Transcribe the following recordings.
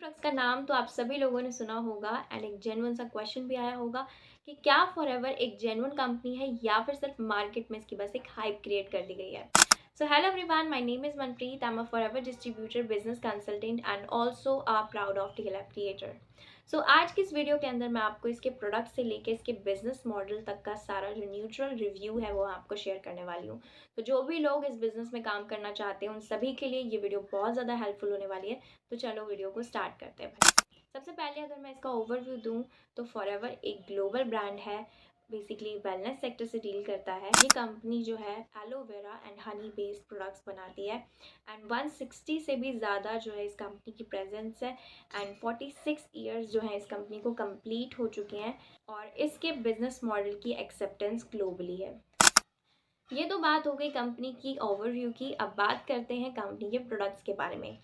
Products का नाम तो आप सभी लोगों ने सुना होगा एंड एक जेन्युइन सा क्वेश्चन भी आया होगा कि क्या फॉरएवर एक जेन्युइन कंपनी है या फिर सिर्फ मार्केट में इसकी बस एक हाइप क्रिएट कर दी गई है। So hello everyone, my name is Manpreet. I am a forever distributor, business consultant and also a proud of creator. So आज की इस वीडियो के अंदर मैं आपको इसके प्रोडक्ट से लेके इसके बिजनेस मॉडल तक का सारा जो न्यूट्रल रिव्यू है वो आपको शेयर करने वाली हूँ। तो जो भी लोग इस बिजनेस में काम करना चाहते हैं उन सभी के लिए ये वीडियो बहुत ज़्यादा हेल्पफुल होने वाली है। तो चलो वीडियो को स्टार्ट करते हैं भाई। सबसे पहले अगर मैं इसका ओवरव्यू दूं तो फॉरएवर एक ग्लोबल ब्रांड है, बेसिकली वेलनेस सेक्टर से डील करता है। ये कंपनी जो है aloe vera and honey based products बनाती है एंड 160 से भी ज़्यादा जो है इस कंपनी की प्रेजेंस है एंड 46 ईयर्स जो है इस कंपनी को कंप्लीट हो चुके हैं और इसके बिजनेस मॉडल की एक्सेप्टेंस ग्लोबली है। ये तो बात हो गई कंपनी की ओवरव्यू की। अब बात करते हैं कंपनी के प्रोडक्ट्स के बारे में।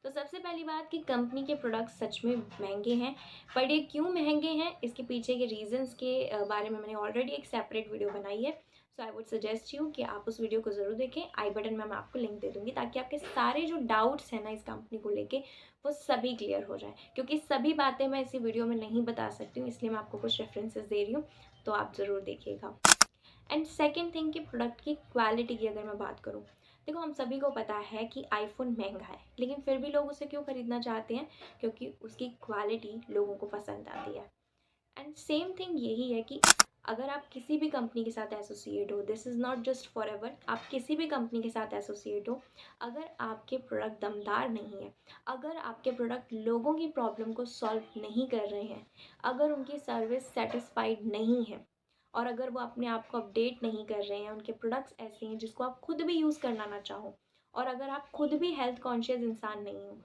तो सबसे पहली बात कि कंपनी के प्रोडक्ट्स सच में महंगे हैं, पर ये क्यों महंगे हैं इसके पीछे के रीजंस के बारे में मैंने ऑलरेडी एक सेपरेट वीडियो बनाई है। सो आई वुड सजेस्ट यू कि आप उस वीडियो को ज़रूर देखें। आई बटन में मैं आपको लिंक दे दूँगी ताकि आपके सारे जो डाउट्स हैं ना इस कंपनी को लेके वो सभी क्लियर हो जाए, क्योंकि सभी बातें मैं इसी वीडियो में नहीं बता सकती हूँ, इसलिए मैं आपको कुछ रेफरेंसेस दे रही हूँ, तो आप ज़रूर देखिएगा। एंड सेकेंड थिंग कि प्रोडक्ट की क्वालिटी की अगर मैं बात करूँ, देखो हम सभी को पता है कि आईफोन महंगा है, लेकिन फिर भी लोग उसे क्यों खरीदना चाहते हैं? क्योंकि उसकी क्वालिटी लोगों को पसंद आती है। एंड सेम थिंग यही है कि अगर आप किसी भी कंपनी के साथ एसोसिएट हो, this is not just for ever, आप किसी भी कंपनी के साथ एसोसिएट हो, अगर आपके प्रोडक्ट दमदार नहीं है, अगर आपके प्रोडक्ट लोगों की प्रॉब्लम को सॉल्व नहीं कर रहे हैं, अगर उनकी सर्विस सेटिस्फाइड नहीं है और अगर वो अपने आप को अपडेट नहीं कर रहे हैं, उनके प्रोडक्ट्स ऐसे हैं जिसको आप खुद भी यूज़ करना ना चाहो, और अगर आप खुद भी हेल्थ कॉन्शियस इंसान नहीं हो,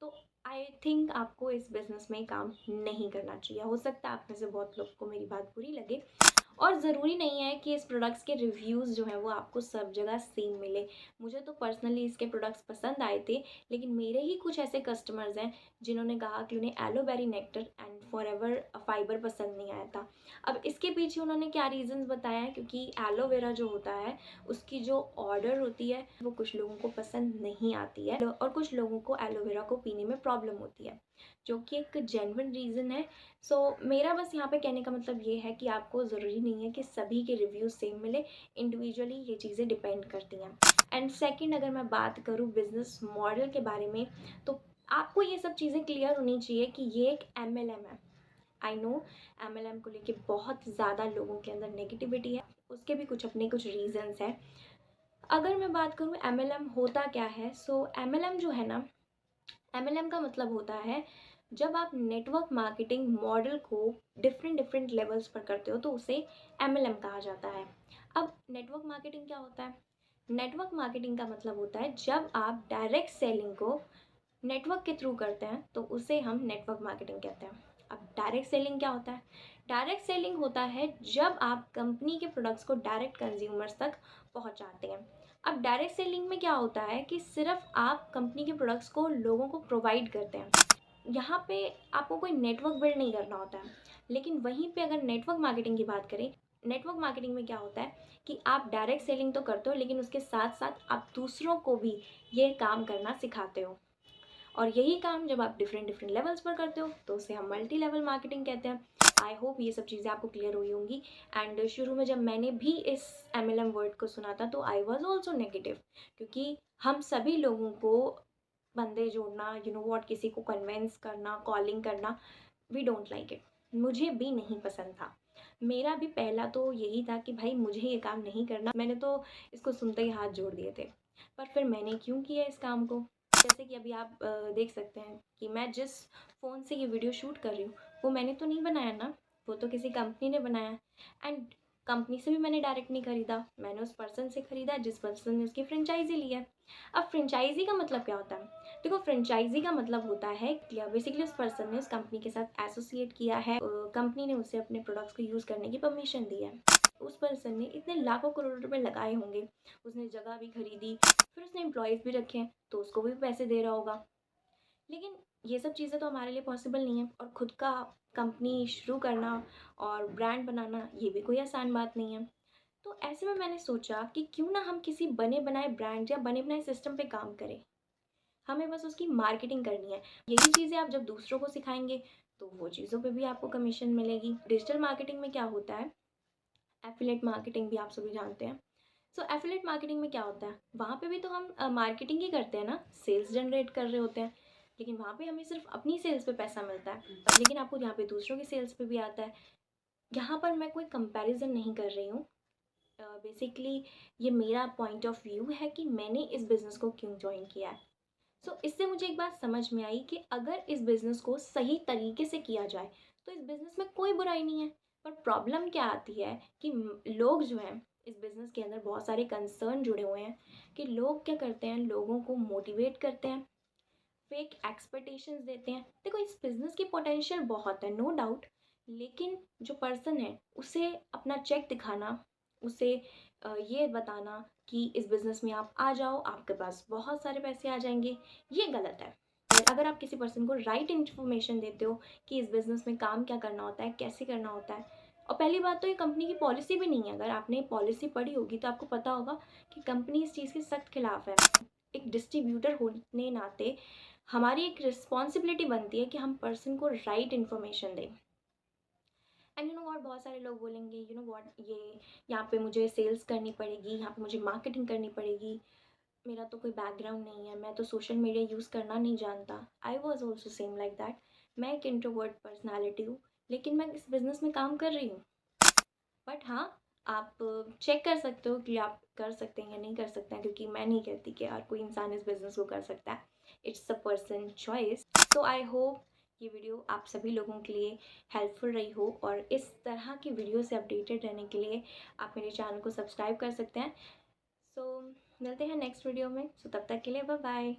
तो आई थिंक आपको इस बिज़नेस में काम नहीं करना चाहिए। हो सकता है आप में से बहुत लोग को मेरी बात बुरी लगे, और ज़रूरी नहीं है कि इस प्रोडक्ट्स के रिव्यूज़ जो हैं वो आपको सब जगह सेम मिले। मुझे तो पर्सनली इसके प्रोडक्ट्स पसंद आए थे, लेकिन मेरे ही कुछ ऐसे कस्टमर्स हैं जिन्होंने कहा कि उन्हें एलोवेरी नेक्टर एंड फॉरएवर फाइबर पसंद नहीं आया था। अब इसके पीछे उन्होंने क्या रीज़न्स बताया है, क्योंकि एलोवेरा जो होता है उसकी जो ऑर्डर होती है वो कुछ लोगों को पसंद नहीं आती है और कुछ लोगों को एलोवेरा को पीने में प्रॉब्लम होती है, जो कि एक जेन्युइन रीज़न है। मेरा बस यहाँ पे कहने का मतलब ये है कि आपको ज़रूरी नहीं है कि सभी के रिव्यूज़ सेम मिले, इंडिविजुअली ये चीज़ें डिपेंड करती हैं। एंड सेकंड, अगर मैं बात करूँ बिज़नेस मॉडल के बारे में, तो आपको ये सब चीज़ें क्लियर होनी चाहिए कि ये एक एमएलएम है। आई नो एमएलएम को लेके बहुत ज़्यादा लोगों के अंदर नेगेटिविटी है, उसके भी कुछ अपने कुछ रीज़न्स हैं। अगर मैं बात करूँ एमएलएम होता क्या है, एमएलएम जो है ना, एमएलएम का मतलब होता है जब आप नेटवर्क मार्केटिंग मॉडल को डिफरेंट डिफरेंट लेवल्स पर करते हो तो उसे एमएलएम कहा जाता है। अब नेटवर्क मार्केटिंग क्या होता है? नेटवर्क मार्केटिंग का मतलब होता है जब आप डायरेक्ट सेलिंग को नेटवर्क के थ्रू करते हैं तो उसे हम नेटवर्क मार्केटिंग कहते हैं। अब डायरेक्ट सेलिंग क्या होता है? डायरेक्ट सेलिंग होता है जब आप कंपनी के प्रोडक्ट्स को डायरेक्ट कंज्यूमर्स तक पहुंचाते हैं। अब डायरेक्ट सेलिंग में क्या होता है कि सिर्फ आप कंपनी के प्रोडक्ट्स को लोगों को प्रोवाइड करते हैं, यहाँ पे आपको कोई नेटवर्क बिल्ड नहीं करना होता है। लेकिन वहीं पे अगर नेटवर्क मार्केटिंग की बात करें, नेटवर्क मार्केटिंग में क्या होता है कि आप डायरेक्ट सेलिंग तो करते हो, लेकिन उसके साथ साथ आप दूसरों को भी ये काम करना सिखाते हो, और यही काम जब आप डिफरेंट डिफरेंट लेवल्स पर करते हो तो उसे हम मल्टी लेवल मार्केटिंग कहते हैं। आई होप ये सब चीज़ें आपको क्लियर हुई होंगी। एंड शुरू में जब मैंने भी इस एमएलएम वर्ड को सुना था तो आई वॉज ऑल्सो नेगेटिव, क्योंकि हम सभी लोगों को बंदे जोड़ना, यू नो वॉट, किसी को कन्वेंस करना, कॉलिंग करना, वी डोंट लाइक इट। मुझे भी नहीं पसंद था। मेरा भी पहला तो यही था कि भाई मुझे ये काम नहीं करना, मैंने तो इसको सुनते ही हाथ जोड़ दिए थे। पर फिर मैंने क्यों किया इस काम को? जैसे कि अभी आप देख सकते हैं कि मैं जिस फ़ोन से ये वीडियो शूट कर रही हूँ वो मैंने तो नहीं बनाया ना, वो तो किसी कंपनी ने बनाया। एंड कंपनी से भी मैंने डायरेक्ट नहीं खरीदा, मैंने उस पर्सन से खरीदा जिस पर्सन ने उसकी फ्रेंचाइजी ली है। अब फ्रेंचाइजी का मतलब क्या होता है? देखो, फ्रेंचाइजी का मतलब होता है कि बेसिकली उस पर्सन ने उस कंपनी के साथ एसोसिएट किया है, कंपनी ने उसे अपने प्रोडक्ट्स को यूज़ करने की परमिशन दी है। उस पर्सन ने इतने लाखों करोड़ रुपए लगाए होंगे, उसने जगह भी खरीदी, फिर उसने एम्प्लॉयज़ भी रखे हैं तो उसको भी पैसे दे रहा होगा। लेकिन ये सब चीज़ें तो हमारे लिए पॉसिबल नहीं है, और खुद का कंपनी शुरू करना और ब्रांड बनाना ये भी कोई आसान बात नहीं है। तो ऐसे में मैंने सोचा कि क्यों ना हम किसी बने बनाए ब्रांड या बने बनाए सिस्टम पे काम करें। हमें बस उसकी मार्केटिंग करनी है। यही चीज़ें आप जब दूसरों को सिखाएँगे तो वो चीज़ों पे भी आपको कमीशन मिलेगी। डिजिटल मार्केटिंग में क्या होता है, एफिलिएट मार्केटिंग भी आप सभी जानते हैं। सो एफिलिएट मार्केटिंग में क्या होता है, वहाँ पे भी तो हम मार्केटिंग ही करते हैं ना, सेल्स जनरेट कर रहे होते हैं, लेकिन वहाँ पे हमें सिर्फ अपनी सेल्स पे पैसा मिलता है, लेकिन आपको यहाँ पे दूसरों की सेल्स पे भी आता है। यहाँ पर मैं कोई कंपैरिजन नहीं कर रही हूँ। बेसिकली ये मेरा पॉइंट ऑफ व्यू है कि मैंने इस बिज़नेस को क्यों जॉइन किया है। इससे मुझे एक बात समझ में आई कि अगर इस बिज़नेस को सही तरीके से किया जाए तो इस बिज़नेस में कोई बुराई नहीं है। पर प्रॉब्लम क्या आती है कि लोग जो हैं, इस बिज़नेस के अंदर बहुत सारे कंसर्न जुड़े हुए हैं कि लोग क्या करते हैं, लोगों को मोटिवेट करते हैं, फेक एक्सपेक्टेशंस देते हैं। देखो, इस बिज़नेस की पोटेंशियल बहुत है, नो डाउट, लेकिन जो पर्सन है उसे अपना चेक दिखाना, उसे ये बताना कि इस बिज़नेस में आप आ जाओ, आपके पास बहुत सारे पैसे आ जाएंगे, ये गलत है। और अगर आप किसी पर्सन को राइट इन्फॉर्मेशन देते हो कि इस बिज़नेस में काम क्या करना होता है, कैसे करना होता है, और पहली बात तो ये कंपनी की पॉलिसी भी नहीं है। अगर आपने पॉलिसी पढ़ी होगी तो आपको पता होगा कि कंपनी इस चीज़ के सख्त खिलाफ है। एक डिस्ट्रीब्यूटर होने नाते हमारी एक रिस्पॉन्सिबिलिटी बनती है कि हम पर्सन को राइट इन्फॉर्मेशन दें। एंड यू नो व्हाट, बहुत सारे लोग बोलेंगे यू नो व्हाट, ये यहाँ पे मुझे सेल्स करनी पड़ेगी, यहाँ पे मुझे मार्केटिंग करनी पड़ेगी, मेरा तो कोई बैकग्राउंड नहीं है, मैं तो सोशल मीडिया यूज़ करना नहीं जानता। I was also same like that. मैं एक इंट्रोवर्ट पर्सनैलिटी हूँ, लेकिन मैं इस बिज़नेस में काम कर रही हूँ। बट हाँ, आप चेक कर सकते हो कि आप कर सकते हैं या नहीं कर सकते हैं, क्योंकि मैं नहीं कहती कि हर कोई इंसान इस बिज़नेस को कर सकता है। It's a person choice. So I hope ये वीडियो आप सभी लोगों के लिए हेल्पफुल रही हो, और इस तरह की वीडियो से अपडेटेड रहने के लिए आप मेरे चैनल को सब्सक्राइब कर सकते हैं। सो मिलते हैं नेक्स्ट वीडियो में। सो तब तक के लिए बाय बाय।